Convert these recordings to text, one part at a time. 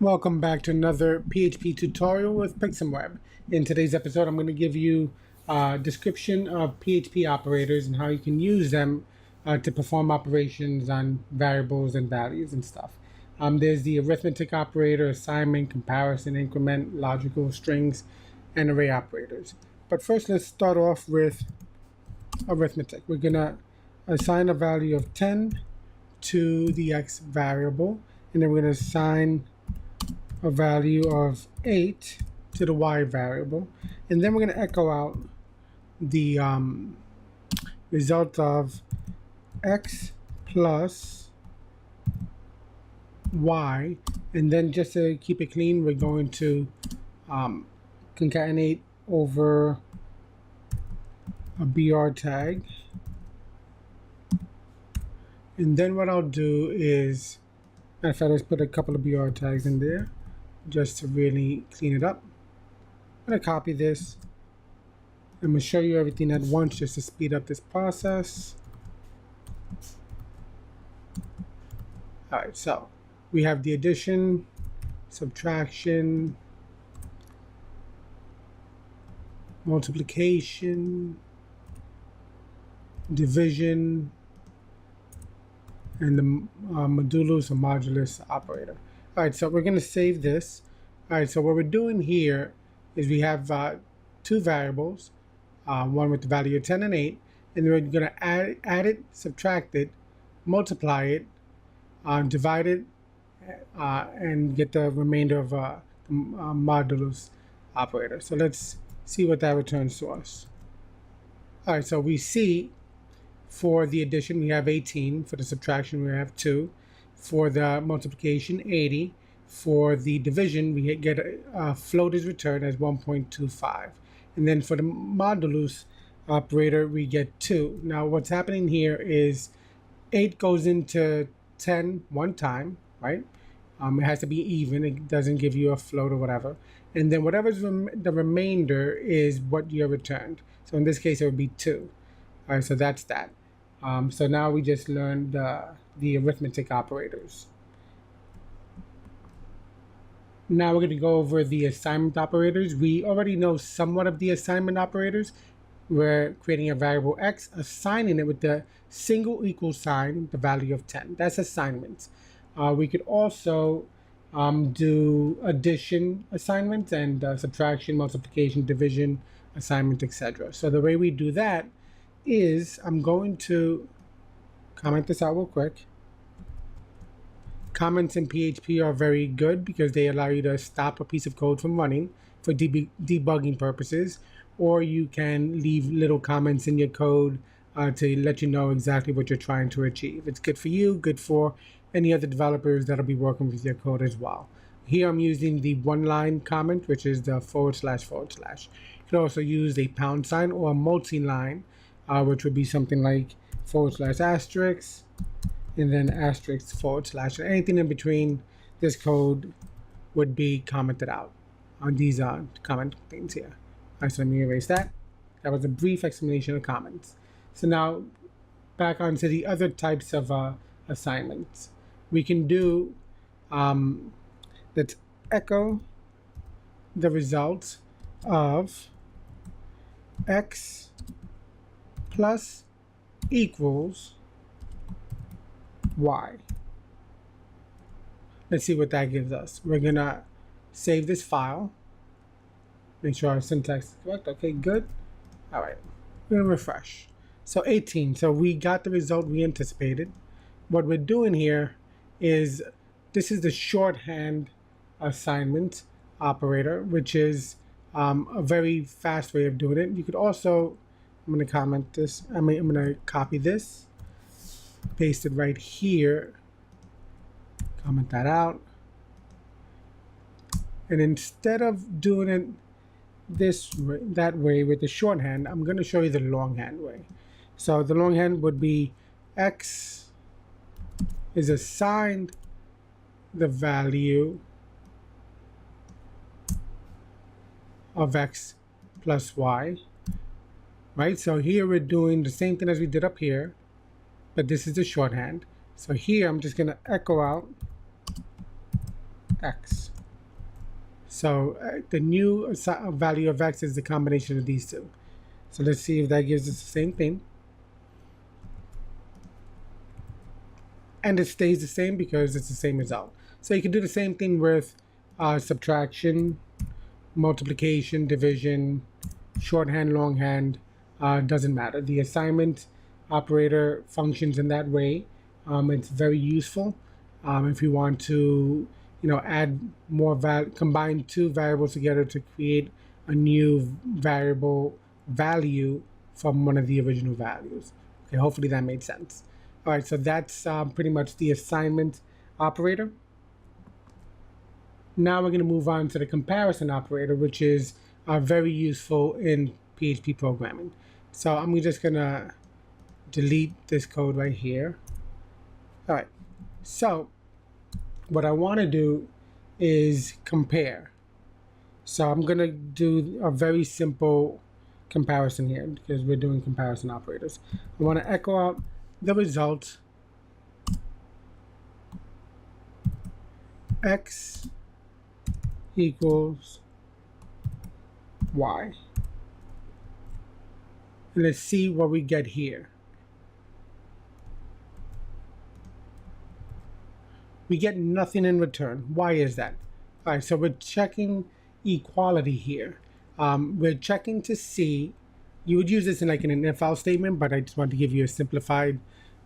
Welcome back to another PHP tutorial with PixMWeb. In today's episode, I'm going to give you a description of PHP operators and how you can use them to perform operations on variables and values and stuff. There's the arithmetic operator, assignment, comparison, increment, logical, strings, and array operators. But first, let's start off with arithmetic. We're going to assign a value of 10 to the x variable, and then we're going to assign a value of 8 to the y variable, and then we're going to echo out the result of x plus y, and then just to keep it clean, we're going to concatenate over a BR tag. And then what I'll do is, matter of fact, let's put a couple of BR tags in there just to really clean it up. I'm going to copy this. I'm going to show you everything at once just to speed up this process. Alright, so we have the addition, subtraction, multiplication, division, and the modulus or modulus operator. Alright, so we're going to save this. Alright, so what we're doing here is we have two variables, one with the value of 10 and 8, and we're going to add it, subtract it, multiply it, divide it, and get the remainder of the modulus operator. So let's see what that returns to us. Alright, so we see for the addition we have 18, for the subtraction we have 2, for the multiplication 80, for the division we get a float is returned as 1.25, and then for the modulus operator we get 2. Now what's happening here is 8 goes into 10 one time, right? It has to be even, it doesn't give you a float or whatever, and then whatever's the remainder is what you returned. So in this case it would be 2. All right, so that's that. So now we just learned the arithmetic operators. Now we're going to go over the assignment operators. We already know somewhat of the assignment operators. We're creating a variable x, assigning it with the single equal sign, the value of 10. That's assignments. We could also do addition assignments and subtraction, multiplication, division assignment, etc. So the way we do that is, I'm going to comment this out real quick. Comments in PHP are very good because they allow you to stop a piece of code from running for debugging purposes, or you can leave little comments in your code to let you know exactly what you're trying to achieve. It's good for you, good for any other developers that'll be working with your code as well. Here I'm using the one-line comment, which is the //. You can also use a pound sign or a multi-line, which would be something like / asterisk, and then asterisk / anything in between. This code would be commented out on these comment things here. All right, so let me erase that. That was a brief explanation of comments. So now back onto the other types of assignments. We can do let's echo the results of x plus equals y. Let's see what that gives us. We're gonna save this file, make sure our syntax is correct. Okay, good. All right, we're gonna refresh. So 18, so we got the result we anticipated. What we're doing here is, this is the shorthand assignment operator, which is a very fast way of doing it. You could also, I'm going to comment this, I'm going to copy this, paste it right here, comment that out, and instead of doing it that way with the shorthand, I'm going to show you the longhand way. So the longhand would be x is assigned the value of x plus y, right? So here we're doing the same thing as we did up here, but this is the shorthand. So here I'm just going to echo out x. So the new value of x is the combination of these two. So let's see if that gives us the same thing. And it stays the same because it's the same result. So you can do the same thing with subtraction, multiplication, division, shorthand, longhand, doesn't matter. The assignment operator functions in that way. It's very useful if you want to, add more combine two variables together to create a new variable value from one of the original values. Okay, hopefully that made sense. All right, so that's pretty much the assignment operator. Now we're going to move on to the comparison operator, which is very useful in PHP programming. So I'm just going to delete this code right here. All right, so what I want to do is compare. So I'm going to do a very simple comparison here because we're doing comparison operators. I want to echo out the result x equals y. And let's see what we get here. We get nothing in return. Why is that? All right, so we're checking equality here. We're checking to see, you would use this in like in an if-else statement, but I just want to give you a simplified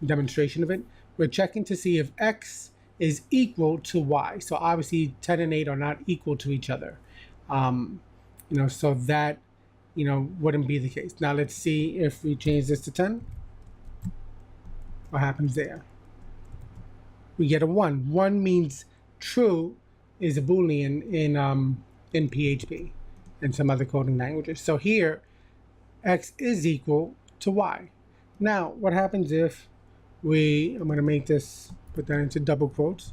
demonstration of it. We're checking to see if x is equal to y. So obviously 10 and 8 are not equal to each other. So that, wouldn't be the case. Now let's see if we change this to 10. What happens there? We get a 1. 1 means true is a Boolean in PHP and some other coding languages. So here, x is equal to y. Now, what happens if I'm going to make this, put that into double quotes.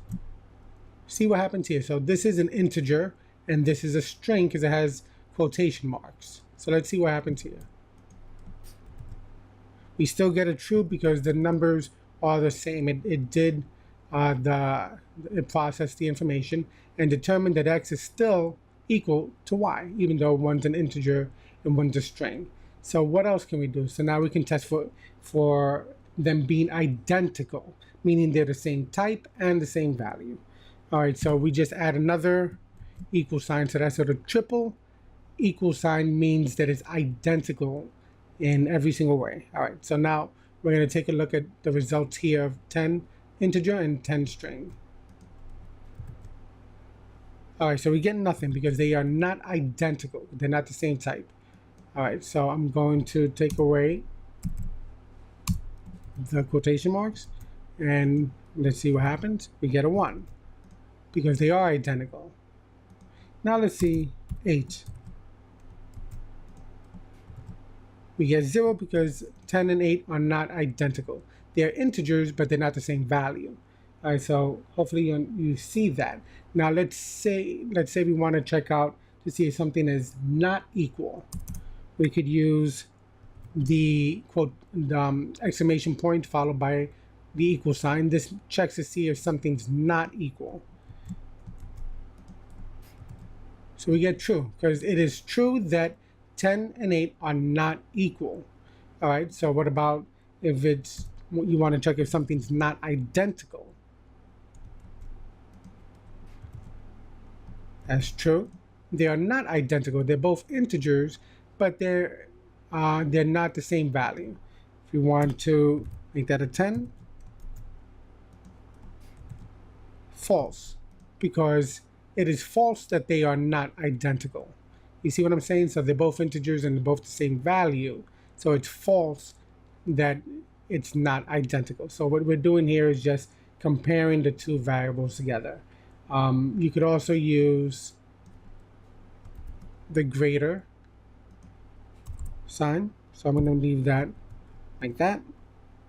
See what happens here. So this is an integer, and this is a string because it has quotation marks. So let's see what happens here. We still get a true because the numbers are the same. It processed the information and determined that x is still equal to y, even though one's an integer and one's a string. So what else can we do? So now we can test for them being identical, meaning they're the same type and the same value. All right, so we just add another equal sign to that. So the triple equal sign means that it's identical in every single way. All right, so now we're going to take a look at the results here of 10 integer and 10 string. All right, so we get nothing because they are not identical. They're not the same type. All right, so I'm going to take away the quotation marks and let's see what happens. We get a 1 because they are identical. Now let's see 8. We get 0 because 10 and 8 are not identical. They're integers, but they're not the same value. All right, so hopefully you see that. Now let's say we want to check out to see if something is not equal. We could use the quote, exclamation point followed by the equal sign. This checks to see if something's not equal. So we get true because it is true that 10 and 8 are not equal. All right, so what about if you want to check if something's not identical? That's true. They are not identical. They're both integers, but they're not the same value. If you want to make that a 10, false, because it is false that they are not identical. You see what I'm saying? So they're both integers and they're both the same value. So it's false that it's not identical. So what we're doing here is just comparing the two variables together. You could also use the greater sign. So I'm going to leave that like that.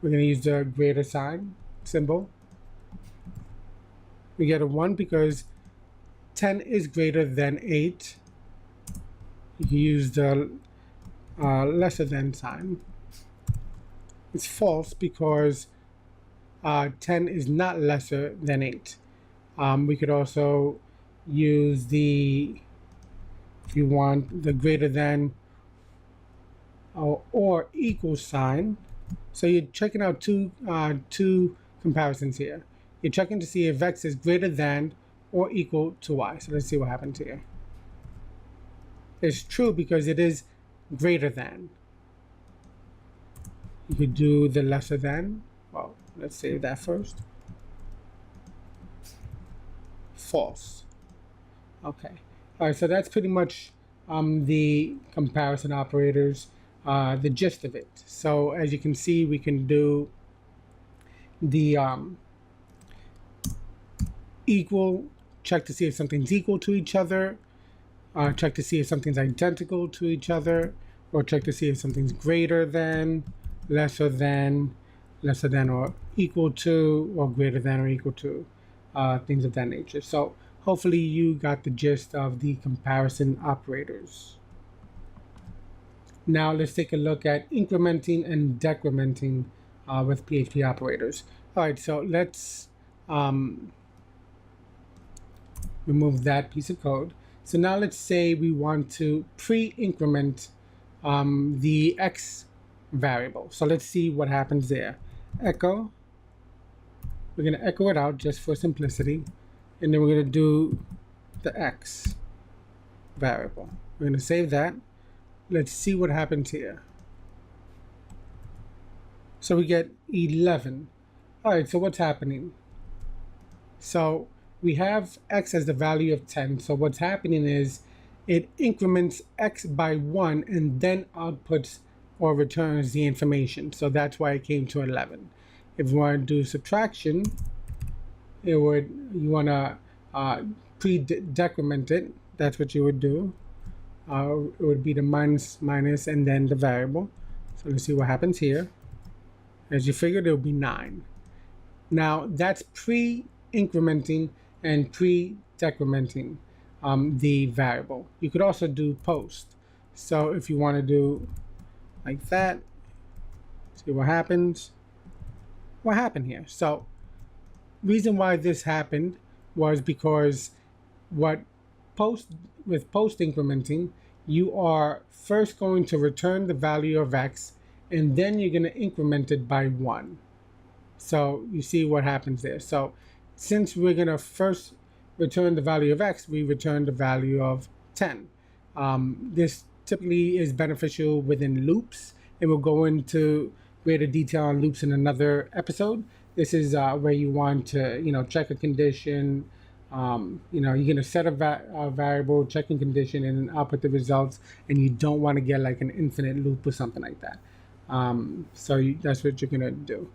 We're going to use the greater sign symbol. We get a 1 because 10 is greater than 8. You can use the lesser than sign. It's false because 10 is not lesser than 8. We could also use the, if you want, the greater than or equal sign. So you're checking out two comparisons here. You're checking to see if x is greater than or equal to y. So let's see what happens here. It's true because it is greater than. You could do the lesser than. Well, let's save that first. False. Okay. All right, so that's pretty much the comparison operators, the gist of it. So as you can see, we can do the equal, check to see if something's equal to each other, check to see if something's identical to each other, or check to see if something's greater than, lesser than or equal to, or greater than or equal to, things of that nature. So hopefully you got the gist of the comparison operators. Now let's take a look at incrementing and decrementing with PHP operators. All right, so let's remove that piece of code. So now let's say we want to pre-increment the x variable. So let's see what happens there. Echo. We're going to echo it out just for simplicity. And then we're going to do the x variable. We're going to save that. Let's see what happens here. So we get 11. All right, so what's happening? So we have x as the value of 10. So what's happening is it increments x by 1 and then outputs or returns the information. So that's why it came to 11. If you want to do subtraction, you want to pre-decrement it. That's what you would do. It would be the minus and then the variable. So let's see what happens here. As you figured, it will be 9. Now that's pre-incrementing and pre-decrementing the variable. You could also do post. So if you want to do like that, see what happens. What happened here? So reason why this happened was because with post incrementing, you are first going to return the value of x and then you're going to increment it by 1. So you see what happens there. So since we're going to first return the value of x, we return the value of 10. This typically is beneficial within loops, and we'll go into greater detail on loops in another episode. This is where you want to, check a condition. You're going to set a variable, checking condition, and then output the results, and you don't want to get like an infinite loop or something like that. That's what you're going to do.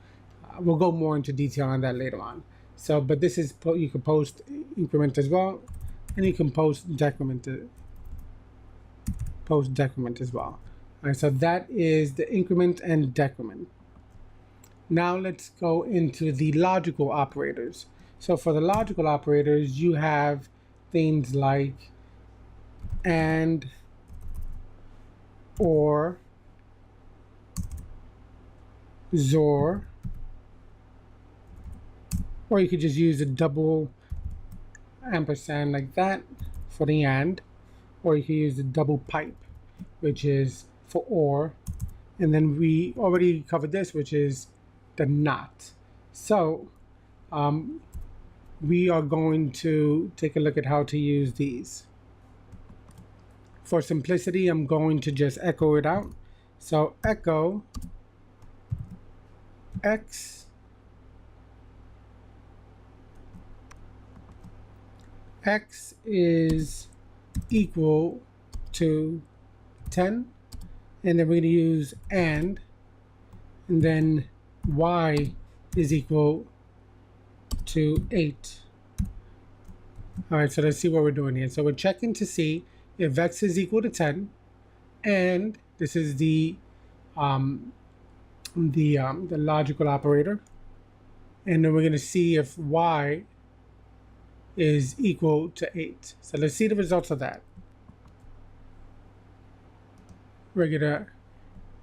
We'll go more into detail on that later on. So, but this is, you can post increment as well, and you can post decrement as well. All right, so that is the increment and decrement. Now let's go into the logical operators. So for the logical operators, you have things like and, or, XOR, or you could just use a double ampersand like that for the and, or you can use the double pipe, which is for or, and then we already covered this, which is the not. So we are going to take a look at how to use these. For simplicity, I'm going to just echo it out. So echo x is equal to 10, and then we're going to use and then y is equal to 8. All right, so let's see what we're doing here. So we're checking to see if x is equal to 10, and this is the logical operator, and then we're going to see if y is equal to 8. So let's see the results of that. We're going to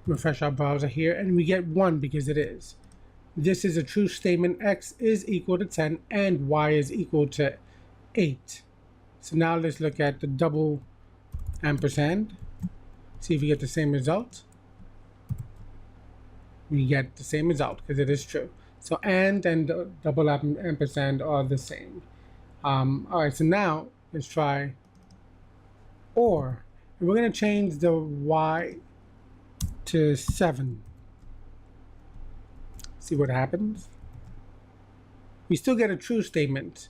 refresh our browser here, and we get 1 because it is. This is a true statement. X is equal to 10 and y is equal to 8. So now let's look at the double ampersand. See if we get the same result. We get the same result because it is true. So and double ampersand are the same. All right, so now let's try or. And we're going to change the y to 7. See what happens. We still get a true statement.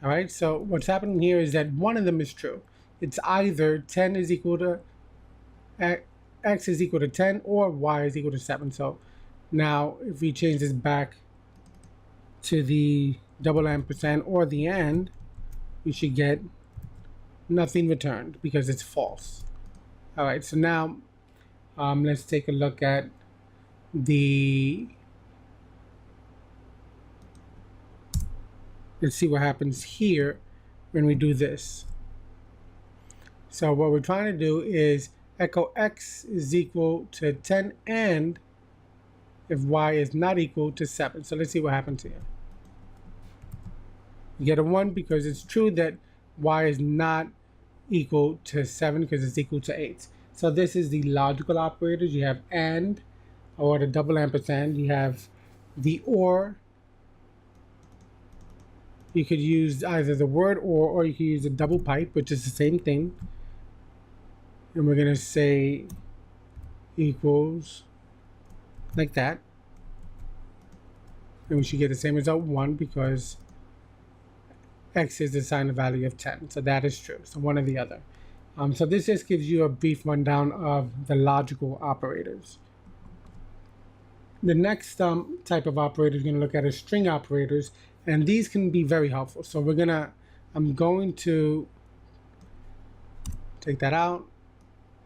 All right, so what's happening here is that one of them is true. It's either 10 is equal to x is equal to 10 or y is equal to 7. So now if we change this back to the double ampersand or the and, we should get nothing returned because it's false. All right, so now let's take a look at let's see what happens here when we do this. So what we're trying to do is echo x is equal to 10 and if y is not equal to 7. So let's see what happens here. You get a 1 because it's true that y is not equal to 7 because it's equal to 8. So this is the logical operators. You have and, or the double ampersand. You have the or. You could use either the word or you could use a double pipe, which is the same thing. And we're going to say equals like that. And we should get the same result 1 because x is the assigned value of 10. So that is true. So one or the other. So this just gives you a brief rundown of the logical operators. The next type of operator we're going to look at is string operators, and these can be very helpful. So I'm going to take that out.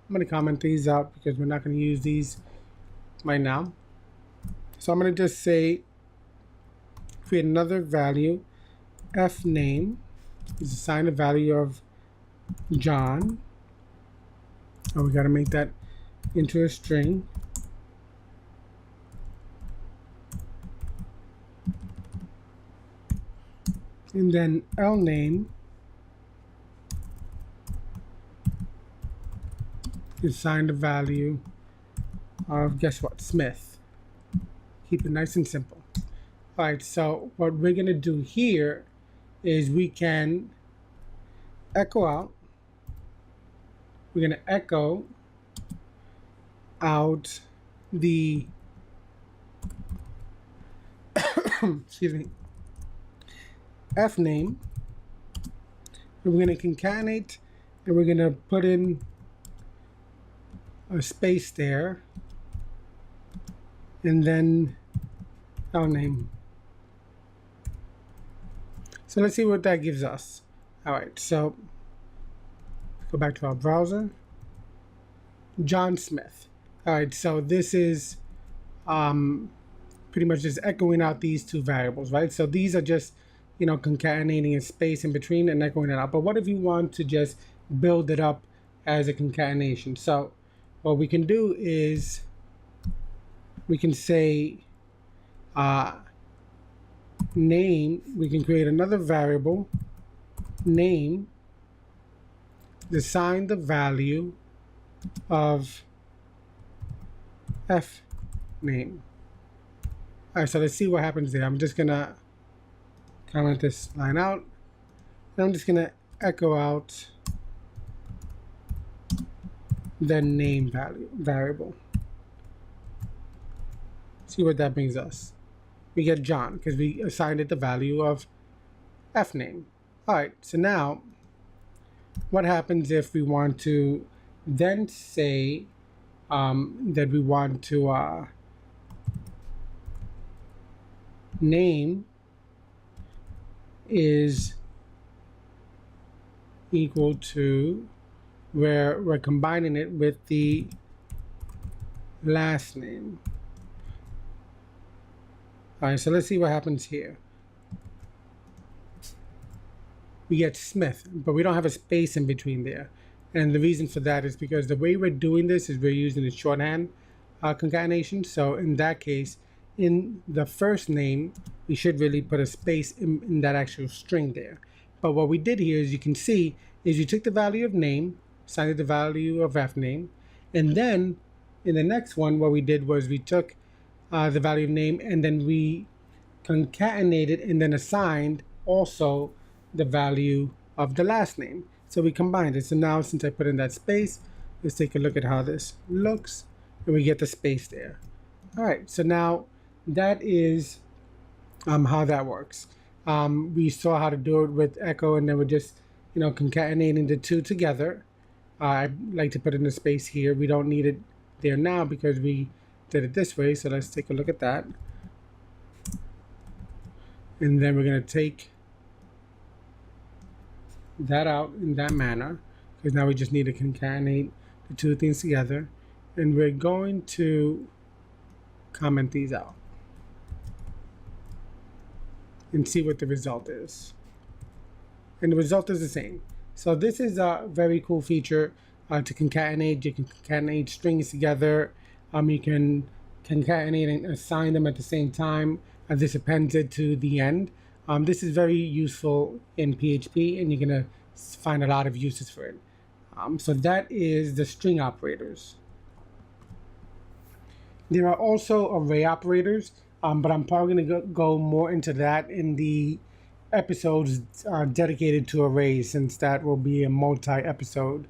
I'm going to comment these out because we're not going to use these right now. So I'm going to just say create another value. F name is assigned a value of John. Oh, we got to make that into a string. And then L name is assigned a value of, guess what, Smith. Keep it nice and simple. All right, so what we're going to do here is we can echo out. We're going to echo out the excuse me, F name, and we're going to concatenate, and we're going to put in a space there, and then L name. So let's see what that gives us. All right, so go back to our browser. John Smith. All right, so this is pretty much just echoing out these two variables, right? So these are just, concatenating a space in between and echoing it out. But what if you want to just build it up as a concatenation? So what we can do is we can say name. We can create another variable, name, assign the value of F name. All right, so let's see what happens there. I'm just gonna comment this line out, and I'm just gonna echo out the name variable. See what that brings us. We get John because we assigned it the value of F name. All right, so now what happens if we want to then say that we want to name is equal to, where we're combining it with the last name. All right, so let's see what happens here. We get Smith, but we don't have a space in between there. And the reason for that is because the way we're doing this is we're using the shorthand concatenation. So in that case, in the first name, we should really put a space in that actual string there. But what we did here, as you can see, is you took the value of name, assigned it the value of fname, and then in the next one, what we did was we took the value of name, and then we concatenated and then assigned also the value of the last name. So we combined it. So now, since I put in that space, let's take a look at how this looks, and we get the space there. All right, so now that is how that works. We saw how to do it with echo, and then we're just, concatenating the two together. I like to put in the space here. We don't need it there now because we did it this way. So let's take a look at that. And then we're going to take that out in that manner, because now we just need to concatenate the two things together. And we're going to comment these out and see what the result is. And the result is the same. So this is a very cool feature to concatenate. You can concatenate strings together. You can concatenate and assign them at the same time. This appends it to the end. This is very useful in PHP, and you're going to find a lot of uses for it. So that is the string operators. There are also array operators, but I'm probably going to go more into that in the episodes dedicated to arrays, since that will be a multi-episode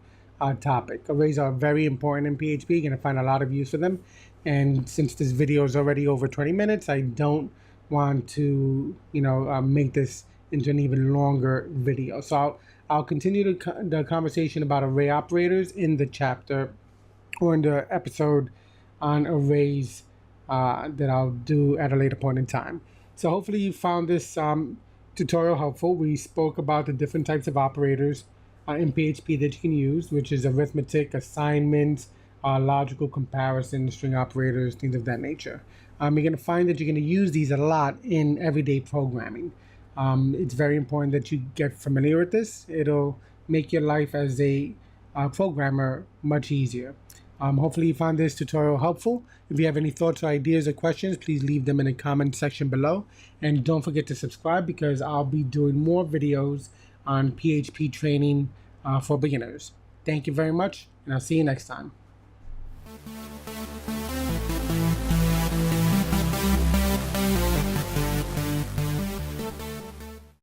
topic. Arrays are very important in PHP. You're going to find a lot of use for them. And since this video is already over 20 minutes, I don't want to, make this into an even longer video. So I'll continue the conversation about array operators in the chapter or in the episode on arrays that I'll do at a later point in time. So hopefully you found this tutorial helpful. We spoke about the different types of operators in PHP that you can use, which is arithmetic, assignments, logical comparison, string operators, things of that nature. You're going to find that you're going to use these a lot in everyday programming. It's very important that you get familiar with this. It'll make your life as a programmer much easier. Hopefully you found this tutorial helpful. If you have any thoughts or ideas or questions, please leave them in the comment section below. And don't forget to subscribe, because I'll be doing more videos on PHP training for beginners. Thank you very much, and I'll see you next time.